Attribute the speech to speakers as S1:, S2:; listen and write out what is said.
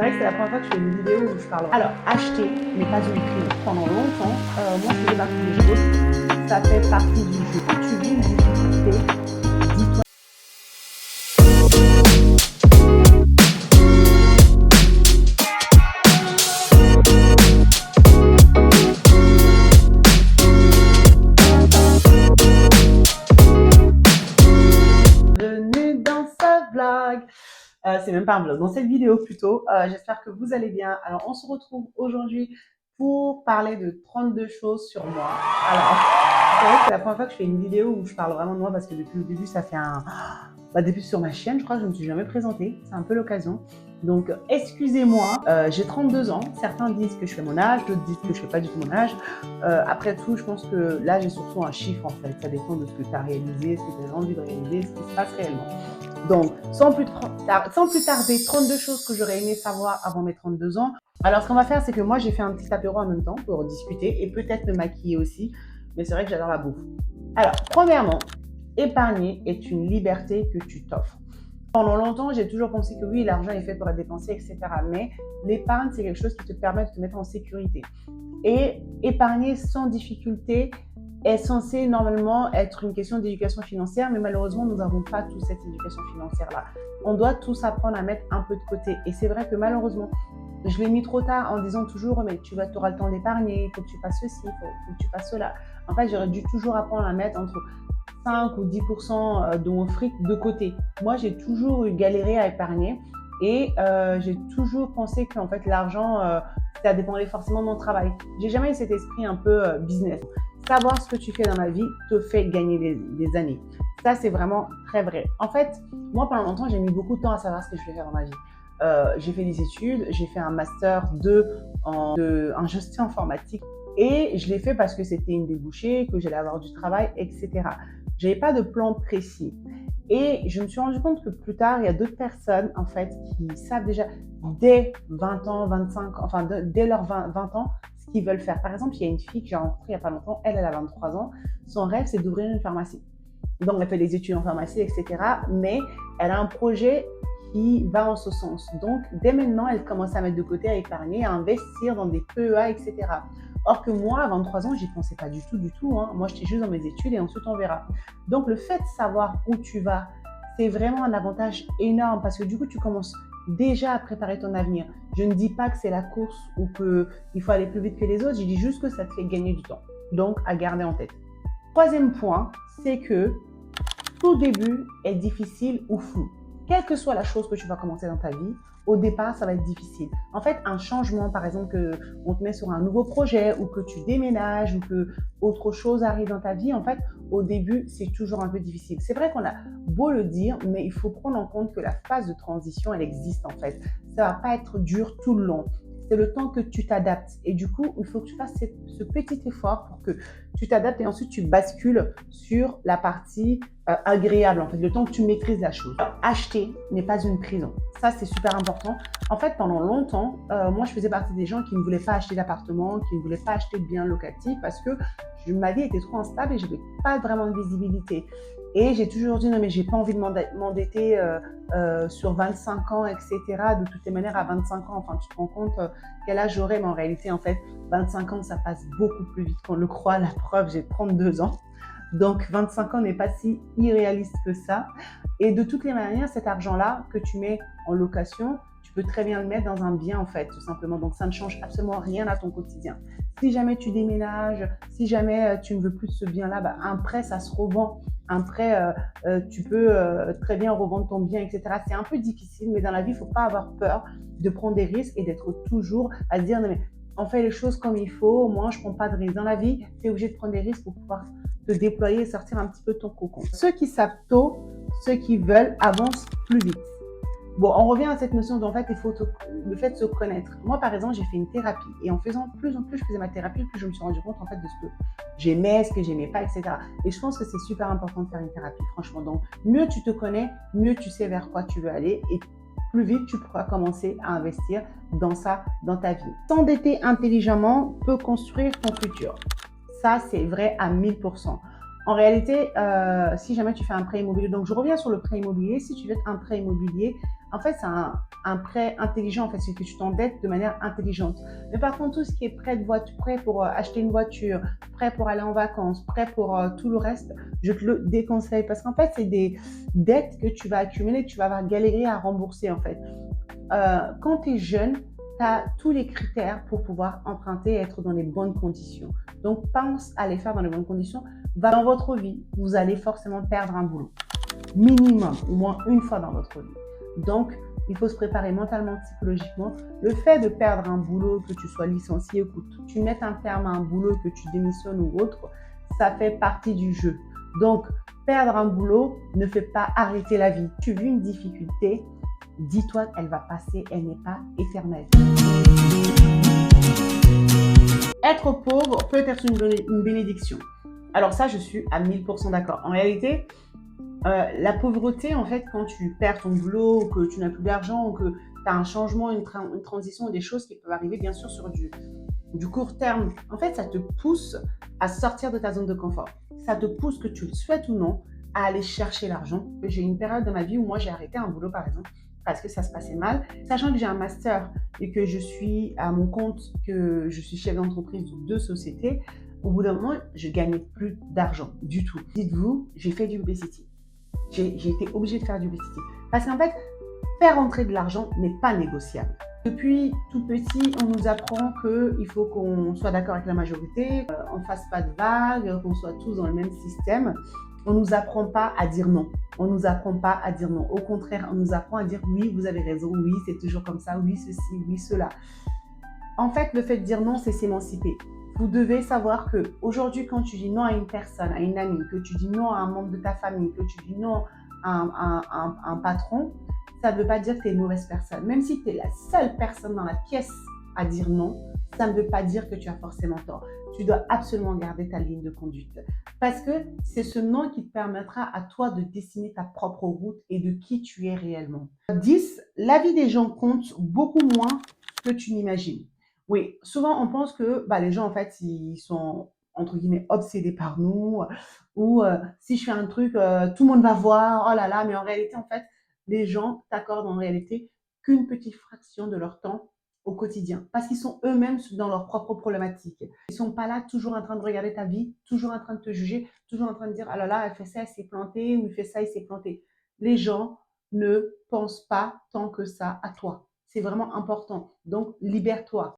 S1: C'est vrai que c'est la première fois que je fais une vidéo où je parle. Alors, acheter n'est pas une prime. Pendant longtemps, moi, je faisais partie des choses. Ça fait partie du jeu. Quand tu vis une difficulté, dis-toi. Bienvenue dans ce vlog. C'est même pas un vlog, dans cette vidéo plutôt. J'espère que vous allez bien. Alors, on se retrouve aujourd'hui pour parler de 32 choses sur moi. Alors, c'est vrai que c'est la première fois que je fais une vidéo où je parle vraiment de moi parce que depuis le début, ça fait un... depuis sur ma chaîne, je crois que je ne me suis jamais présentée. C'est un peu l'occasion. Donc, excusez-moi, j'ai 32 ans. Certains disent que je fais mon âge, d'autres disent que je fais pas du tout mon âge. Après tout, je pense que l'âge est surtout un chiffre en fait. Ça dépend de ce que tu as réalisé, ce que tu as envie de réaliser, ce qui se passe réellement. Donc, sans plus tarder, 32 choses que j'aurais aimé savoir avant mes 32 ans. Alors, ce qu'on va faire, c'est que moi, j'ai fait un petit apéro en même temps pour discuter et peut-être me maquiller aussi. Mais c'est vrai que j'adore la bouffe. Alors, premièrement, épargner est une liberté que tu t'offres. Pendant longtemps, j'ai toujours pensé que oui, l'argent est fait pour être dépensé, etc. Mais l'épargne, c'est quelque chose qui te permet de te mettre en sécurité. Et épargner sans difficulté est censé normalement être une question d'éducation financière, mais malheureusement, nous n'avons pas tous cette éducation financière-là. On doit tous apprendre à mettre un peu de côté. Et c'est vrai que malheureusement, je l'ai mis trop tard en disant toujours, mais tu auras le temps d'épargner, il faut que tu fasses ceci, il faut que tu fasses cela. En fait, j'aurais dû toujours apprendre à mettre entre 5 ou 10% de mon fric de côté. Moi, j'ai toujours galéré à épargner et j'ai toujours pensé qu'en fait, l'argent, ça dépendait forcément de mon travail. J'ai jamais eu cet esprit un peu business. Savoir ce que tu fais dans la vie te fait gagner des années. Ça, c'est vraiment très vrai. En fait, moi, pendant longtemps, j'ai mis beaucoup de temps à savoir ce que je vais faire dans ma vie. J'ai fait des études, j'ai fait un master 2 en gestion informatique et je l'ai fait parce que c'était une débouchée, que j'allais avoir du travail, etc. Je n'avais pas de plan précis. Et je me suis rendu compte que plus tard, il y a d'autres personnes en fait qui savent déjà dès 20 ans, 25 ans, enfin dès leurs 20 ans, ce qu'ils veulent faire. Par exemple, il y a une fille que j'ai rencontrée il n'y a pas longtemps, elle a 23 ans. Son rêve, c'est d'ouvrir une pharmacie. Donc, elle fait des études en pharmacie, etc. Mais elle a un projet qui va en ce sens. Donc, dès maintenant, elle commence à mettre de côté, à épargner, à investir dans des PEA, etc. Or que moi, à 23 ans, j'y pensais pas du tout. Hein. Moi, j'étais juste dans mes études et ensuite on verra. Donc, le fait de savoir où tu vas, c'est vraiment un avantage énorme parce que du coup, tu commences déjà à préparer ton avenir. Je ne dis pas que c'est la course ou qu'il faut aller plus vite que les autres. Je dis juste que ça te fait gagner du temps. Donc, à garder en tête. Troisième point, c'est que tout début est difficile ou flou. Quelle que soit la chose que tu vas commencer dans ta vie, au départ, ça va être difficile. En fait, un changement, par exemple, qu'on te met sur un nouveau projet ou que tu déménages ou que autre chose arrive dans ta vie, en fait, au début, c'est toujours un peu difficile. C'est vrai qu'on a beau le dire, mais il faut prendre en compte que la phase de transition, elle existe en fait. Ça va pas être dur tout le long. C'est le temps que tu t'adaptes. Et du coup, il faut que tu fasses ce petit effort pour que tu t'adaptes et ensuite tu bascules sur la partie agréable, en fait, le temps que tu maîtrises la chose. Alors, acheter n'est pas une prison. Ça, c'est super important. En fait, pendant longtemps, moi, je faisais partie des gens qui ne voulaient pas acheter d'appartement, qui ne voulaient pas acheter de biens locatifs parce que ma vie était trop instable et je n'avais pas vraiment de visibilité. Et j'ai toujours dit, non, mais j'ai pas envie de m'endetter sur 25 ans, etc. De toutes les manières, à 25 ans, enfin, tu te rends compte quel âge j'aurai, mais en réalité, en fait, 25 ans, ça passe beaucoup plus vite qu'on le croit. La preuve, j'ai 32 ans. Donc, 25 ans n'est pas si irréaliste que ça. Et de toutes les manières, cet argent-là que tu mets en location, tu peux très bien le mettre dans un bien, en fait, tout simplement. Donc, ça ne change absolument rien à ton quotidien. Si jamais tu déménages, si jamais tu ne veux plus de ce bien-là, bah, un prêt, ça se revend. Un prêt, tu peux très bien revendre ton bien, etc. C'est un peu difficile, mais dans la vie, il ne faut pas avoir peur de prendre des risques et d'être toujours à se dire, non, mais on fait les choses comme il faut, moi, je ne prends pas de risques. Dans la vie, tu es obligé de prendre des risques pour pouvoir te déployer et sortir un petit peu de ton cocon. Ceux qui savent tôt, ceux qui veulent, avancent plus vite. Bon, on revient à cette notion d'en fait, il faut le fait de se connaître. Moi, par exemple, j'ai fait une thérapie et en faisant plus en plus, je faisais ma thérapie, plus je me suis rendu compte en fait de ce que j'aimais, ce que j'aimais pas, etc. Et je pense que c'est super important de faire une thérapie, franchement. Donc, mieux tu te connais, mieux tu sais vers quoi tu veux aller et plus vite tu pourras commencer à investir dans ça, dans ta vie. S'endetter intelligemment peut construire ton futur. Ça, c'est vrai à 1000%. En réalité, si jamais tu fais un prêt immobilier, donc je reviens sur le prêt immobilier, si tu fais un prêt immobilier, En fait, c'est un prêt intelligent, en fait, c'est que tu t'endettes de manière intelligente. Mais par contre, tout ce qui est prêt de voiture, prêt pour acheter une voiture, prêt pour aller en vacances, prêt pour tout le reste, je te le déconseille parce qu'en fait, c'est des dettes que tu vas accumuler, que tu vas avoir galéré à rembourser, en fait. Quand tu es jeune, tu as tous les critères pour pouvoir emprunter et être dans les bonnes conditions. Donc, pense à les faire dans les bonnes conditions. Dans votre vie, vous allez forcément perdre un boulot. Minimum, au moins une fois dans votre vie. Donc, il faut se préparer mentalement, psychologiquement. Le fait de perdre un boulot, que tu sois licencié ou que tu mettes un terme à un boulot, que tu démissionnes ou autre, ça fait partie du jeu. Donc, perdre un boulot ne fait pas arrêter la vie. Tu vis une difficulté, dis-toi qu'elle va passer, elle n'est pas éternelle. Être pauvre peut être une bénédiction. Alors ça, je suis à 1000% d'accord. En réalité, la pauvreté, en fait, quand tu perds ton boulot, ou que tu n'as plus d'argent, ou que tu as un changement, une transition, des choses qui peuvent arriver, bien sûr, sur du court terme, en fait, ça te pousse à sortir de ta zone de confort. Ça te pousse, que tu le souhaites ou non, à aller chercher l'argent. J'ai eu une période de ma vie où moi, j'ai arrêté un boulot, par exemple, parce que ça se passait mal, sachant que j'ai un master et que je suis à mon compte, que je suis chef d'entreprise de 2 sociétés. Au bout d'un moment, je gagnais plus d'argent du tout. Dites-vous, j'ai fait du publicity. J'ai été obligée de faire du publicity. Parce qu'en fait, faire entrer de l'argent n'est pas négociable. Depuis tout petit, on nous apprend qu'il faut qu'on soit d'accord avec la majorité, on ne fasse pas de vagues, qu'on soit tous dans le même système. On ne nous apprend pas à dire non. On ne nous apprend pas à dire non. Au contraire, on nous apprend à dire oui, vous avez raison, oui, c'est toujours comme ça, oui, ceci, oui, cela. En fait, le fait de dire non, c'est s'émanciper. Vous devez savoir que aujourd'hui, quand tu dis non à une personne, à une amie, que tu dis non à un membre de ta famille, que tu dis non à un patron, ça ne veut pas dire que tu es une mauvaise personne. Même si tu es la seule personne dans la pièce à dire non, ça ne veut pas dire que tu as forcément tort. Tu dois absolument garder ta ligne de conduite. Parce que c'est ce non qui te permettra à toi de dessiner ta propre route et de qui tu es réellement. 10. La vie des gens compte beaucoup moins que tu n'imagines. Oui, souvent on pense que les gens, en fait, ils sont entre guillemets obsédés par nous, ou si je fais un truc, tout le monde va voir, oh là là, mais en réalité, en fait, les gens t'accordent en réalité qu'une petite fraction de leur temps au quotidien, parce qu'ils sont eux-mêmes dans leurs propres problématiques. Ils sont pas là toujours en train de regarder ta vie, toujours en train de te juger, toujours en train de dire, ah là là, elle fait ça, elle s'est plantée, ou il fait ça, il s'est planté. Les gens ne pensent pas tant que ça à toi. C'est vraiment important. Donc, libère-toi.